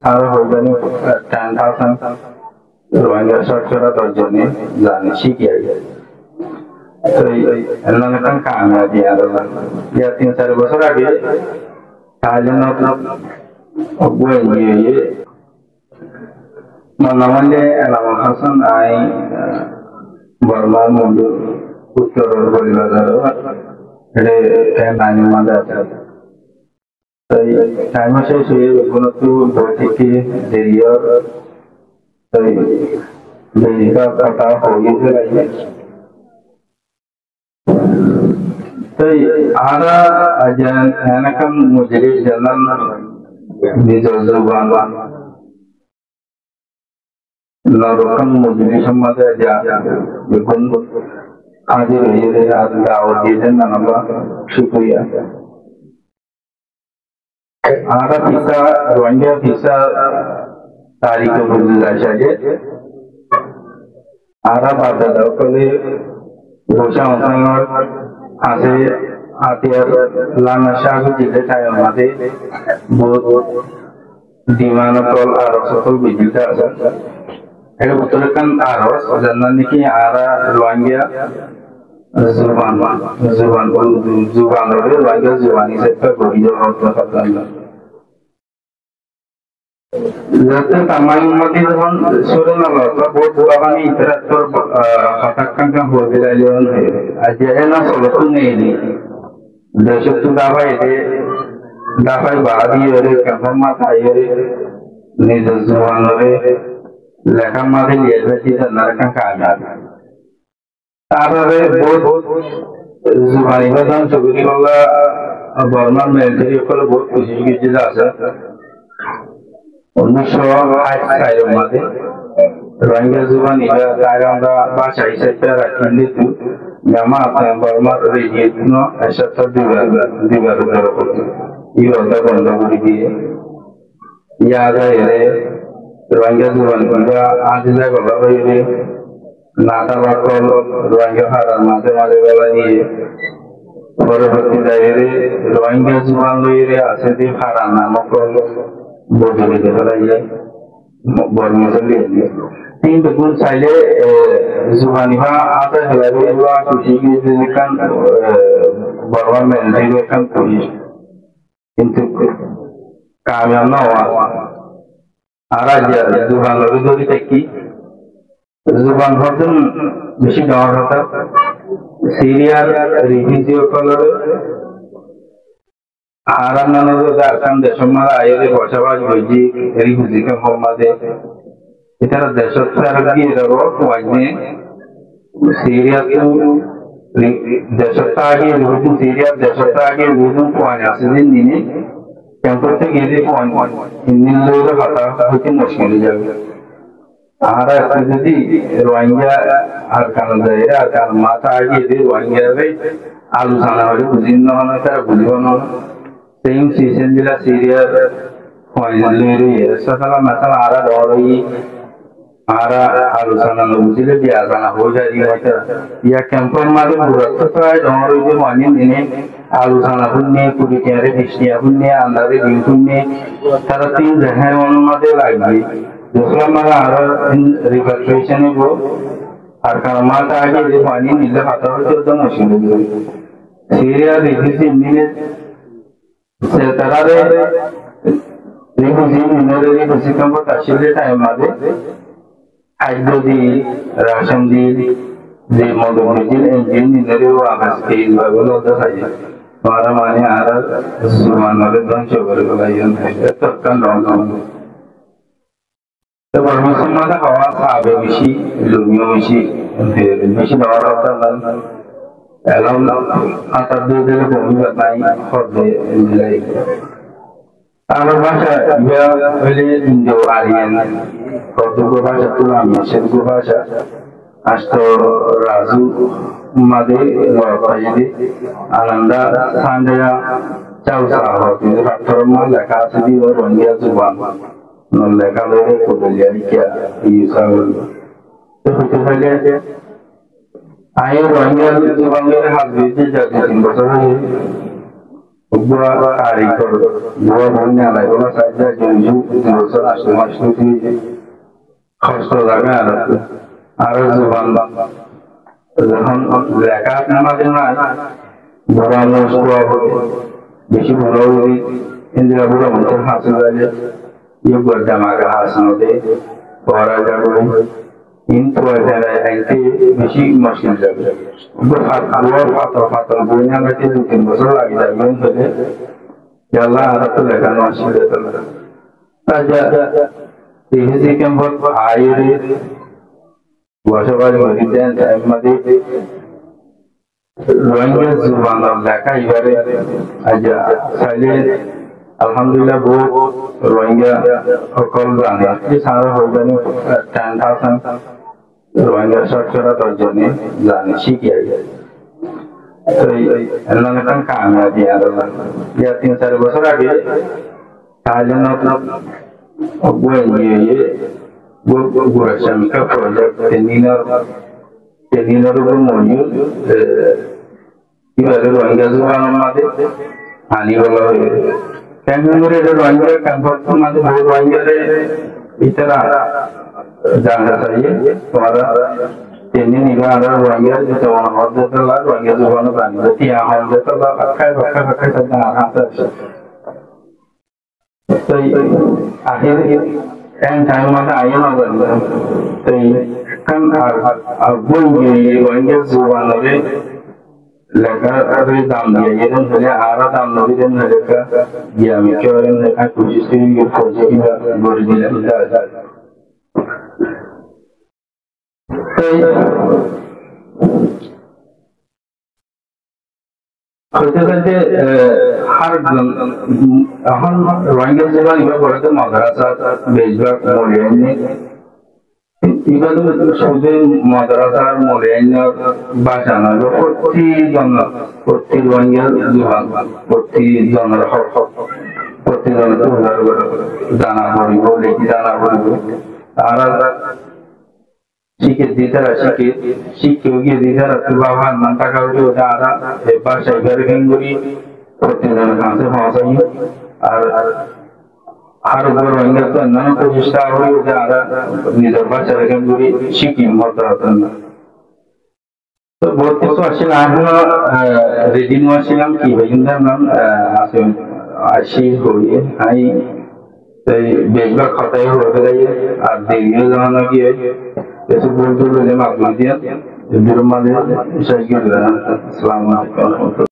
আর হইবানি 10,000 রোহিঙ্গা শর্করা দশজনে জানে শিখিয়ে তো এলাকা টান কামে দিয়া দাদা ইয়া 3-4 বছর আগে থাইল্যান্ড বই নিয়ে মনামলে এলামা হাসান আই বর্মা মন্ডু উত্তর বলিবাজার এটা নানি মাঝে আছে তাই টাইম শেষ হয়ে কোনো তো বই থেকে দেরিয়র তাই দেরিকা কথা হয়ে যায় তাই আরা আজান এনাকাম মুজরি জানান নিজের জবান নরকম মুজরি সমাজে যা দেখুন আজ রয়েছে আজ দাওয়াত দিয়েছেন নানাবা শুক্রিয়া আরা ভিসা রোহিঙ্গা ভিসা তারিখ বুঝলা সাজে আরা বাধা দাও করে ঘোষা অঞ্চল আছে আতিয়ার লানা শাহু জিলে টাইম মাঝে বহুত ডিমানতল আর সকল বিজিটা আছে এটা উত্তরকান আর জানা নাকি আরা রোহিঙ্গা জুবান জুবান জুবান রোহিঙ্গা জুবানি সেটা গরিব হতে পারতাম যাতে তামাই উম্মতি যখন সুরে না লতা বহুত বাবানি ইতরাতর হতাকাঙ্কা হয়ে গেলেন আজ এনা সলতু নেই দেশত দাবাই দে দাবাই বাদি রে কফমা তাইরে নিজ জওয়ানরে লেখা মাঝে নিয়ে বেশি নারকাং কাগা তারপরে বহুত জুবানি বাদান চুরি বলা বর্মান মিলিটারি করে বহুত খুশি গিয়ে আছে 1960 সালের মধ্যে রোহিঙ্গা জুবানি দায়রা ভাষা হিসেবে রাখেন কিন্তু জামা বর্মার রেজিয়েতন এসব দিবার করতে ইওটা বন্ধ করে দিয়ে ইয়াদা এরে রোহিঙ্গা জুবানি আজ যায় বলা হইরে নাটা বাকল রোহিঙ্গা হারার মাঝে মাঝে বলা নিয়ে পরবর্তী দায়রে রোহিঙ্গা জুবান লইরে আছে যে হারার নামক বদলে দেওয়া বর্মসলি কিন্তু কোন চাইলে জুবানিহা আতা হেলাবে বা খুশি গিয়ে কান বর্মা মেন্টালি কান পুলিশ কিন্তু কামিয়াব না হওয়া আর জুবান লগে যদি দেখি জুবান হতেন বেশি দেওয়ার হতো সিরিয়ার refugee colour Harangan itu akan desomara air bosawal biji refugee camp মাঝে এটা দেশত সারগি রব ওয়াজনে সিরিয়া তো দেশত আগে রুজু সিরিয়া দেশত আগে রুজু পয়েন্ট আছে দিনে ক্যাম্প থেকে গিয়ে পয়েন্ট ইন্দিন লোকের কথা হতে মুশকিল যাবে আর যদি রোহিঙ্গা আর কারণ যায় আর কারণ মাথা আগে রোহিঙ্গা আলোচনা হলে বুঝিন না হয় তারা বুঝব না same season jila Syria point sasala masala ara doroi ara alusana lobusile biasa na ho jari hoita ya campur male buratto sai doroi je mani dine alusana hunne kudi kare bishniya hunne andare din hunne tara tin jahan onmade lagbe dusra mala ara repatriation go ar karamata age je mani nile hata hote to mushkil Syria refugee nile Sekarang refugee minore refugee camp kasih time ada, ada di ration di mobil engine minore wakas kiri bagus ada saja. Orang mana ada semua orang dan coba berlayan tekan dong. Sebelum semua hawa sahabat misi, lumio misi orang orang Alam atas dulu kami buat naik horde nilai. Kalau bahasa dia boleh Indo Aryan, kalau bahasa tulang, seru bahasa Asto Razu Made Wapa jadi Ananda Sandaya Chausa itu faktor mereka sedih orang dia Zuban, mereka lebih kuliah dia Yusuf. Itu saja. Ayo Rohingya Jubangir habis jadi 3 বছর gua karakter gua punya lah gua saja jadi jurusan asli khusus lagi ada zuban যখন লেখা আমাদের না বড় মুশকিল বেশি বড় হই ইন্দিরা বড় মন্ত্র হাসিল লাগে ইয়ে গড়া মাগা হাসনতে পড়া যাবে কিন্তু এখানে আইতে বেশি মুশকিল যাবে ফাতর বইনা গেছে 2-3 বছর লাগে যাবে বলে আল্লাহ আর তো লেখা মুশকিল তো তাজা এই যে কেমন আইরে বসবাস করিতেন আমাদের রোহিঙ্গা জুবান লেখা এবারে আজ চাইলে আলহামদুলিল্লাহ বহু রোহিঙ্গা সকল জানে সারা হয়ে জানি 10,000 রোহিঙ্গা শতকরা 10 জনে জানে শিখে তো এলাকা কামিয়াবি আর ইয়া 3-4 বছর আগে তাহলে নতুন অবশ্যই Gurashamika project teniner bermodul ibarat Rohingya zuban mati ani bola kan mure Rohingya kan bottom mati bahut Rohingya re itara jana sahiye tumhara tenin iba ada Rohingya itu orang hoda terla Rohingya zuban bani tiya hoda terla pakai sedang hasa so akhir yang time mata ayam apa ni? Tapi kan abun ye Rohingya zuban ni lega ada dam dia, ye dan hanya ara dam nabi dan mereka dia mikir orang mereka khusus ini projek ini berjalan tidak. Kerja har এখন রোহিঙ্গা জীবন এবার বলতে মাদ্রাসা বেশিরভাগ মূল্যায়নে এবার শুধু মাদ্রাসার মূল্যায়নের ভাষা নয় প্রতি রোহিঙ্গা জীবন প্রতি জনের প্রতি জনের জানা পড়িব লেখি জানা পড়িব তারা শিখে দিতারা শিখে গিয়ে দিতারা বাবা না টাকা উঠে তারা ভাষায় বেরোন করি প্রতিদিনের কাছে পৌঁছাই আর বড় রোহিঙ্গা তো অন্যান্য প্রচেষ্টা হয়ে যারা নিজের ভাষা রেখে করি শিখি মতামত না তো বহুত কিছু আসলে আমরা রেডি নিয়েছিলাম কি ভাইন্দার নাম আছে আসি হয়ে হাই তাই বেশিরভাগ কথাই হয়ে গেছে আর দেরিও জানানো কি এসব বলতে যে মাগনা দিয়া বিরমাদের সাহায্য আসসালামু আলাইকুম